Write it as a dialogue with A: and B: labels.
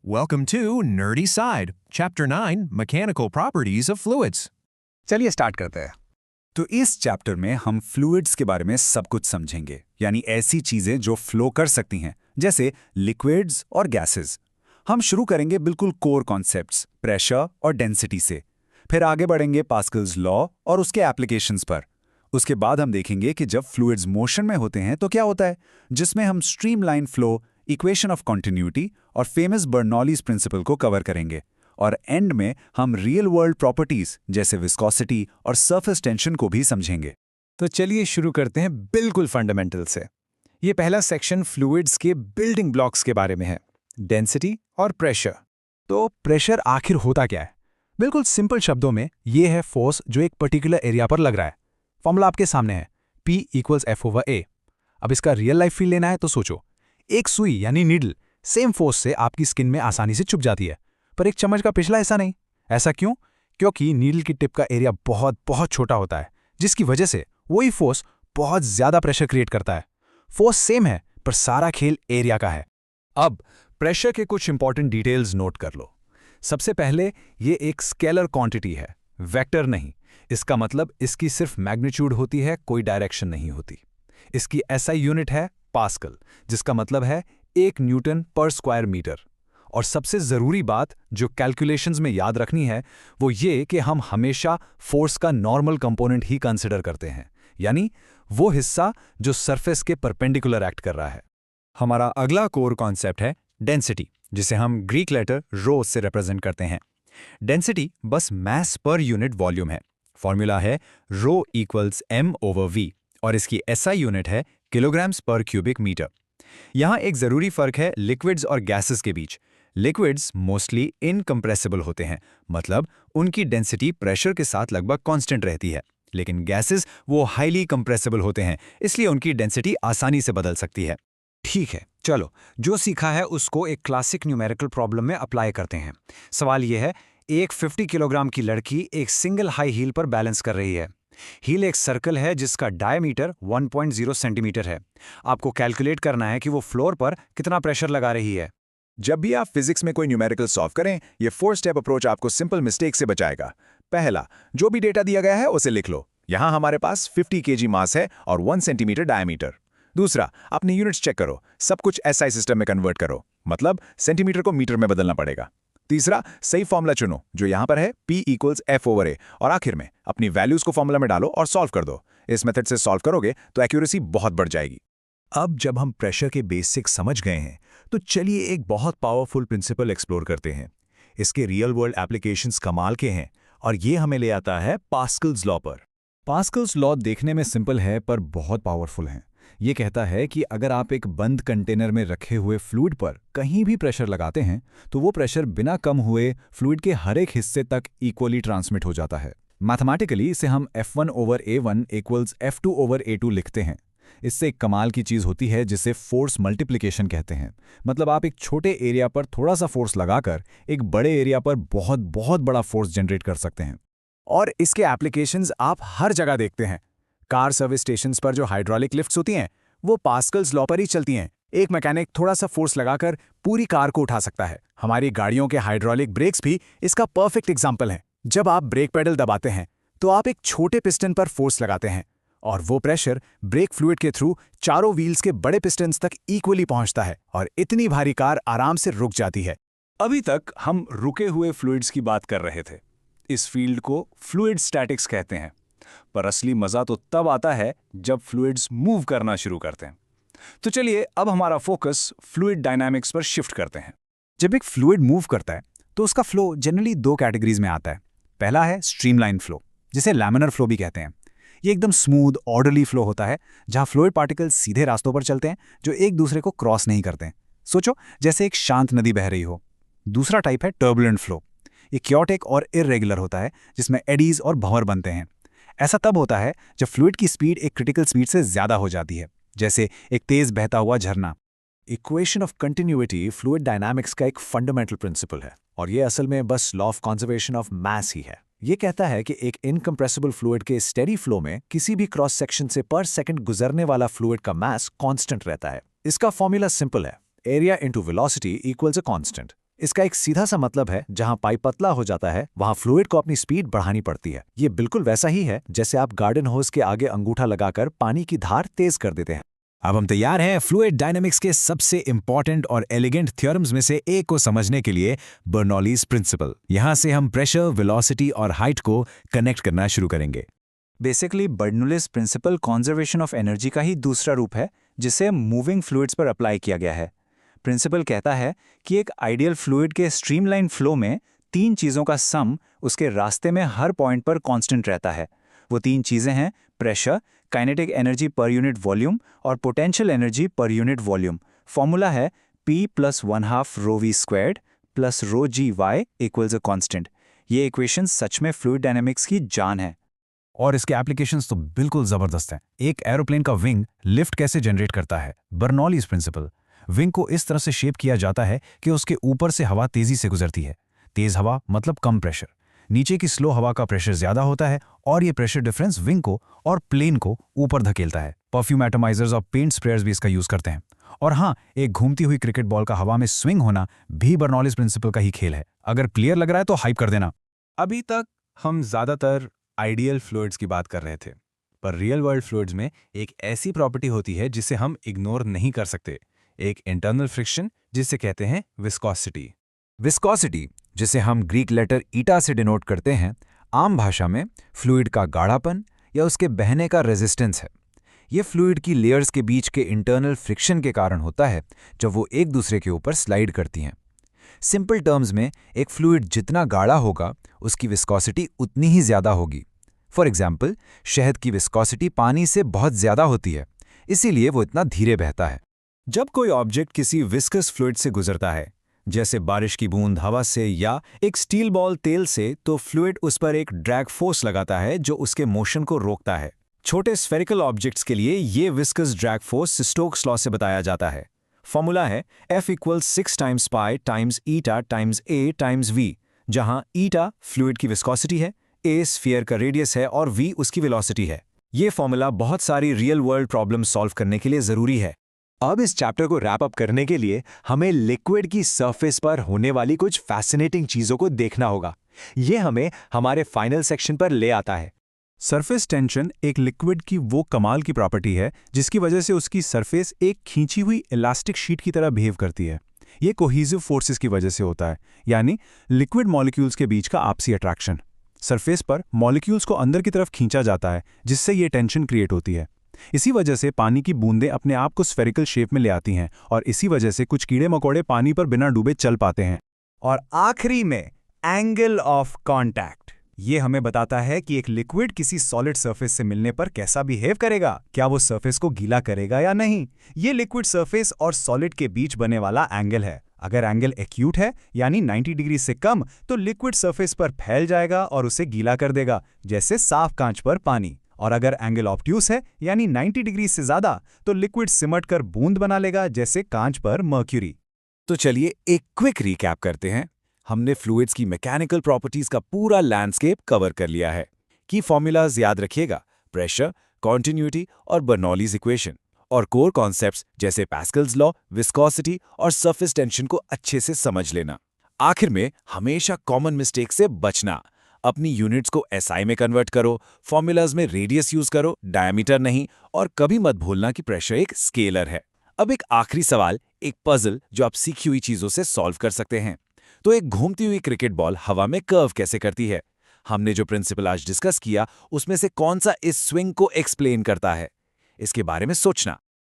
A: Welcome to Nerdy Side, Chapter 9, Mechanical Properties of Fluids.
B: चलिए start करते हैं। तो इस चैप्टर में हम फ्लूइड्स के बारे में सब कुछ समझेंगे, यानी ऐसी चीजें जो फ्लो कर सकती हैं, जैसे लिक्विड्स और गैसेस। हम शुरू करेंगे बिल्कुल कोर कॉन्सेप्ट्स, प्रेशर और डेंसिटी से। फिर आगे बढ़ेंगे पास्कल्स लॉ और उसके एप्लीकेशंस पर। उसके बाद हम देखेंगे कि जब फ्लूइड्स मोशन में होते हैं तो क्या होता है, जिसमें हम streamline flow, equation of continuity और फेमस बर्नौलीज प्रिंसिपल को कवर करेंगे। और एंड में हम रियल वर्ल्ड प्रॉपर्टीज जैसे विस्कोसिटी और सरफेस टेंशन को भी समझेंगे।
C: तो चलिए शुरू करते हैं बिल्कुल फंडामेंटल से। ये पहला सेक्शन फ्लूइड्स के बिल्डिंग ब्लॉक्स के बारे में है, डेंसिटी और प्रेशर।
D: तो प्रेशर आखिर होता क्या है? बिल्कुल सिंपल शब्दों में ये है फोर्स जो एक पर्टिकुलर एरिया पर लग रहा है। फॉर्मूला आपके सामने है, P = F/A। अब इसका रियल लाइफ फील लेना है तो सोचो, एक सुई यानी नीडल सेम फोर्स से आपकी स्किन में आसानी से चुभ जाती है, पर एक चम्मच का पिछला हिस्सा नहीं। ऐसा क्यों? क्योंकि नीडल की टिप का एरिया बहुत बहुत छोटा होता है, जिसकी वजह से वही फोर्स बहुत ज्यादा प्रेशर क्रिएट करता है। फोर्स सेम है, पर सारा खेल एरिया का है।
C: अब प्रेशर के कुछ इंपॉर्टेंट डिटेल्स नोट कर लो। सबसे पहले, ये एक स्केलर क्वांटिटी है, वेक्टर नहीं। इसका मतलब इसकी सिर्फ मैग्नीट्यूड होती है, कोई डायरेक्शन नहीं होती। इसकी SI यूनिट है पास्कल, जिसका मतलब है 1 न्यूटन पर स्क्वायर मीटर। और सबसे जरूरी बात जो कैलकुलेशंस में याद रखनी है वो ये कि हम हमेशा फोर्स का नॉर्मल कंपोनेंट ही कंसिडर करते हैं, यानी वो हिस्सा जो सरफेस के परपेंडिकुलर एक्ट कर रहा है।
B: हमारा अगला कोर कॉन्सेप्ट है डेंसिटी, जिसे हम ग्रीक लेटर रो से रिप्रेजेंट करते हैं। डेंसिटी बस मास पर यूनिट वॉल्यूम है। फॉर्मूला है रो = m/v और इसकी SI यूनिट है किलोग्राम्स पर क्यूबिक मीटर। यहाँ एक जरूरी फर्क है लिक्विड्स और गैसेस के बीच। लिक्विड्स मोस्टली इनकम्प्रेसिबल होते हैं, मतलब उनकी डेंसिटी प्रेशर के साथ लगभग कांस्टेंट रहती है। लेकिन गैसेस वो हाईली कंप्रेसिबल होते हैं, इसलिए उनकी डेंसिटी आसानी से बदल सकती है।
D: ठीक है, चलो जो सीखा है उसको एक क्लासिक न्यूमेरिकल प्रॉब्लम में अप्लाई करते हैं। सवाल यह है, एक 50 किलोग्राम की लड़की एक सिंगल हाई हील पर बैलेंस कर रही है। हील एक सर्कल है जिसका डायमीटर 1.0 सेंटीमीटर है। आपको कैलकुलेट करना है कि वो फ्लोर पर कितना प्रेशर लगा रही है।
E: जब भी आप फिजिक्स में कोई न्यूमेरिकल सॉल्व करें, ये 4 स्टेप अप्रोच आपको सिंपल मिस्टेक से बचाएगा। पहला, जो भी डेटा दिया गया है उसे लिख लो। यहाँ हमारे पास 50 kg मास है और 1 सेंटीमीटर डायमीटर। दूसरा, अपने यूनिट्स चेक करो, सब कुछ SI सिस्टम में कन्वर्ट करो, मतलब सेंटीमीटर को मीटर में बदलना पड़ेगा। तीसरा, सही फॉर्मूला चुनो जो यहाँ पर है, P = F/A। और आखिर में अपनी वैल्यूज को फॉर्मूला में डालो और सॉल्व कर दो। इस मेथड से सॉल्व करोगे तो एक्यूरेसी बहुत बढ़ जाएगी।
B: अब जब हम प्रेशर के बेसिक्स समझ गए हैं, तो चलिए एक बहुत पावरफुल प्रिंसिपल एक्सप्लोर करते हैं। इसके रियल वर्ल्ड एप्लीकेशंस कमाल के हैं और ये हमें ले आता है पास्कल्स लॉ पर। पास्कल्स लॉ देखने में सिंपल है पर बहुत पावरफुल है। ये कहता है कि अगर आप एक बंद कंटेनर में रखे हुए फ्लूइड पर कहीं भी प्रेशर लगाते हैं तो वो प्रेशर बिना कम हुए फ्लूइड के हर एक हिस्से तक इक्वली ट्रांसमिट हो जाता है। मैथमेटिकली इसे हम F1/A1 = F2/A2 लिखते हैं। इससे एक कमाल की चीज होती है जिसे फोर्स मल्टीप्लिकेशन कहते हैं। मतलब आप एक छोटे एरिया पर थोड़ा सा फोर्स लगाकर एक बड़े एरिया पर बहुत बहुत बड़ा फोर्स जनरेट कर सकते हैं।
D: और इसके एप्लीकेशंस आप हर जगह देखते हैं। कार सर्विस स्टेशंस पर जो हाइड्रोलिक लिफ्ट्स होती हैं, वो पास्कल्स लॉ पर ही चलती हैं। एक मैकेनिक थोड़ा सा फोर्स लगाकर पूरी कार को उठा सकता है। हमारी गाड़ियों के हाइड्रोलिक ब्रेक्स भी इसका परफेक्ट एग्जाम्पल हैं। जब आप ब्रेक पेडल दबाते हैं तो आप एक छोटे पिस्टन पर फोर्स लगाते हैं और वो प्रेशर ब्रेक फ्लूइड के थ्रू चारों व्हील्स के बड़े पिस्टन्स तक इक्वली पहुंचता है और इतनी भारी कार आराम से रुक जाती है।
B: अभी तक हम रुके हुए फ्लूइड्स की बात कर रहे थे। इस फील्ड को फ्लूइड स्टैटिक्स कहते हैं। पर असली मजा तो तब आता है जब फ्लूइड्स मूव करना शुरू करते हैं। तो चलिए अब हमारा फोकस फ्लूइड डायनामिक्स पर शिफ्ट करते हैं।
D: जब एक फ्लूइड मूव करता है तो उसका फ्लो जनरली 2 कैटेगरीज में आता है। पहला है स्ट्रीमलाइन फ्लो, जिसे लैमिनर फ्लो भी कहते हैं। ये एकदम स्मूथ ऑर्डरली फ्लो होता है जहां फ्लूइड पार्टिकल्स सीधे रास्तों पर चलते हैं जो एक दूसरे को क्रॉस नहीं करते हैं। सोचो जैसे एक शांत नदी बह रही हो। दूसरा टाइप है टर्बुलेंट फ्लो। ये क्योटिक और इर्रेगुलर होता है, जिसमें एडीज और भंवर बनते हैं। ऐसा तब होता है जब फ्लूइड की स्पीड एक क्रिटिकल स्पीड से ज्यादा हो जाती है, जैसे एक तेज बहता हुआ झरना। Equation of continuity fluid dynamics का एक फंडामेंटल प्रिंसिपल है और ये असल में बस law of conservation of mass ही है। ये कहता है कि एक इनकम्प्रेसिबल फ्लूइड के स्टेडी फ्लो में किसी भी क्रॉस सेक्शन से पर सेकंड गुजरने वाला फ्लूइड का मास कांस्टेंट रहता है। इसका फॉर्मूला सिंपल है, area into velocity equals a constant. इसका एक सीधा सा मतलब है, जहां पाइप पतला हो जाता है वहां फ्लूइड को अपनी स्पीड बढ़ानी पड़ती है। ये बिल्कुल वैसा ही है जैसे आप गार्डन होज के आगे अंगूठा लगाकर पानी की धार तेज कर देते हैं।
B: अब हम तैयार हैं फ्लूइड डायनामिक्स के सबसे इंपॉर्टेंट और एलिगेंट थ्योरम्स में से एक को समझने के लिए, बर्नौलीज प्रिंसिपल। यहां से हम प्रेशर, वेलोसिटी और हाइट को कनेक्ट करना शुरू करेंगे।
D: Basically Bernoulli's principle conservation of energy का ही दूसरा रूप है, जिसे मूविंग फ्लूइड्स पर अप्लाई किया गया है। प्रिंसिपल कहता है कि एक आइडियल फ्लूइड के स्ट्रीमलाइन फ्लो में 3 चीज़ों का सम उसके रास्ते में हर पॉइंट पर कांस्टेंट रहता है। वो 3 चीज़ें हैं pressure, kinetic energy per unit volume और potential energy per unit volume. Formula है P + 1/2 ρv² + ρgy = a constant. ये इक्वेशन सच में फ्लूइड डायनामिक्स की जान है।
C: और इसके एप्लीकेशंस तो बिल्कुल जबरदस्त हैं। एक एरोप्लेन का विंग लिफ्ट कैसे जनरेट करता है? Bernoulli's principal. विंग को इस तरह से शेप किया जाता है कि उसके ऊपर से हवा तेजी से गुजरती है। तेज हवा मतलब कम प्रेशर, नीचे की स्लो हवा का प्रेशर ज्यादा होता है और ये प्रेशर डिफरेंस विंग को और प्लेन को ऊपर धकेलता है। परफ्यूम एटमाइजर्स और पेंट स्प्रेयर्स भी इसका यूज करते हैं। और हाँ, एक घूमती हुई क्रिकेट बॉल का हवा में स्विंग होना भी बर्नौलीज प्रिंसिपल का ही खेल है। अगर क्लियर लग रहा है तो हाइप कर देना।
B: अभी तक हम ज्यादातर आइडियल फ्लूइड्स की बात कर रहे थे, पर रियल वर्ल्ड फ्लूइड्स में एक ऐसी प्रॉपर्टी होती है जिसे हम इग्नोर नहीं कर सकते, एक इंटरनल फ्रिक्शन जिसे कहते हैं विस्कोसिटी।
C: विस्कोसिटी, जिसे हम ग्रीक लेटर ईटा से डिनोट करते हैं, आम भाषा में फ्लूइड का गाढ़ापन या उसके बहने का रेजिस्टेंस है। ये फ्लूइड की लेयर्स के बीच के इंटरनल फ्रिक्शन के कारण होता है जब वो एक दूसरे के ऊपर स्लाइड करती हैं। सिंपल टर्म्स में, एक फ्लूइड जितना गाढ़ा होगा उसकी विस्कोसिटी उतनी ही ज्यादा होगी। फॉर एग्जाम्पल, शहद की विस्कोसिटी पानी से बहुत ज्यादा होती है, इसीलिए वो इतना धीरे बहता है।
B: जब कोई ऑब्जेक्ट किसी विस्कस फ्लूइड से गुजरता है, जैसे बारिश की बूंद हवा से या एक स्टील बॉल तेल से, तो फ्लूइड उस पर एक ड्रैग फोर्स लगाता है जो उसके मोशन को रोकता है। छोटे स्फेरिकल ऑब्जेक्ट्स के लिए ये viscous drag force Stokes law से बताया जाता है। फॉर्मूला है F = 6 × π × eta × a × v, जहां eta फ्लूइड की विस्कोसिटी है, a स्फीयर का रेडियस है और v उसकी वेलोसिटी है। ये फॉर्मूला बहुत सारी रियल वर्ल्ड प्रॉब्लम सॉल्व करने के लिए जरूरी है।
E: अब इस चैप्टर को रैप अप करने के लिए हमें लिक्विड की सरफेस पर होने वाली कुछ फैसिनेटिंग चीजों को देखना होगा। ये हमें हमारे फाइनल सेक्शन पर ले आता है।
F: सरफेस टेंशन एक लिक्विड की वो कमाल की प्रॉपर्टी है जिसकी वजह से उसकी सरफेस एक खींची हुई इलास्टिक शीट की तरह बिहेव करती है। ये कोहीजिव फोर्सेस की वजह से होता है, यानी लिक्विड मॉलिक्यूल्स के बीच का आपसी अट्रैक्शन। सरफेस पर मॉलिक्यूल्स को अंदर की तरफ खींचा जाता है, जिससे ये टेंशन क्रिएट होती है। इसी वजह से पानी की बूंदें अपने आप को स्फेरिकल शेप में ले आती हैं और इसी वजह से कुछ कीड़े मकोड़े पानी पर बिना डूबे चल पाते हैं।
D: और आखिरी में एंगल ऑफ कांटेक्ट। ये हमें बताता है कि एक लिक्विड किसी सॉलिड सरफेस से मिलने पर कैसा बिहेव करेगा, क्या वो सरफेस को गीला करेगा या नहीं। ये लिक्विड सरफेस और सॉलिड के बीच बनने वाला एंगल है। अगर एंगल एक्यूट है यानी 90 डिग्री से कम, तो लिक्विड सरफेस पर फैल जाएगा और उसे गीला कर देगा, जैसे साफ कांच पर पानी। और अगर एंगल ऑब्ट्यूस है यानी 90 डिग्री से ज्यादा, तो लिक्विड सिमट कर बूंद बना लेगा, जैसे कांच पर मर्क्यूरी।
B: तो चलिए एक क्विक रिकैप करते हैं। हमने फ्लूइड्स की मैकेनिकल प्रॉपर्टीज का पूरा लैंडस्केप कवर कर लिया है। की फॉर्मूलाज याद रखिएगा, प्रेशर, कॉन्टिन्यूटी और बर्नौलीज इक्वेशन, और कोर कॉन्सेप्ट्स जैसे पैस्कल्स लॉ, विस्कोसिटी और सरफेस टेंशन को अच्छे से समझ लेना। आखिर में हमेशा कॉमन मिस्टेक से बचना। अपनी यूनिट्स को SI में कन्वर्ट करो, फॉर्मूलाज में रेडियस यूज करो, डायमीटर नहीं, और कभी मत भूलना कि प्रेशर एक स्केलर है। अब एक आखिरी सवाल, एक पजल जो आप सीखी हुई चीजों से सॉल्व कर सकते हैं। तो एक घूमती हुई क्रिकेट बॉल हवा में कर्व कैसे करती है? हमने जो प्रिंसिपल आज डिस्कस किया उसमें से कौन सा इस स्विंग को एक्सप्लेन करता है? इसके बारे में सोचना।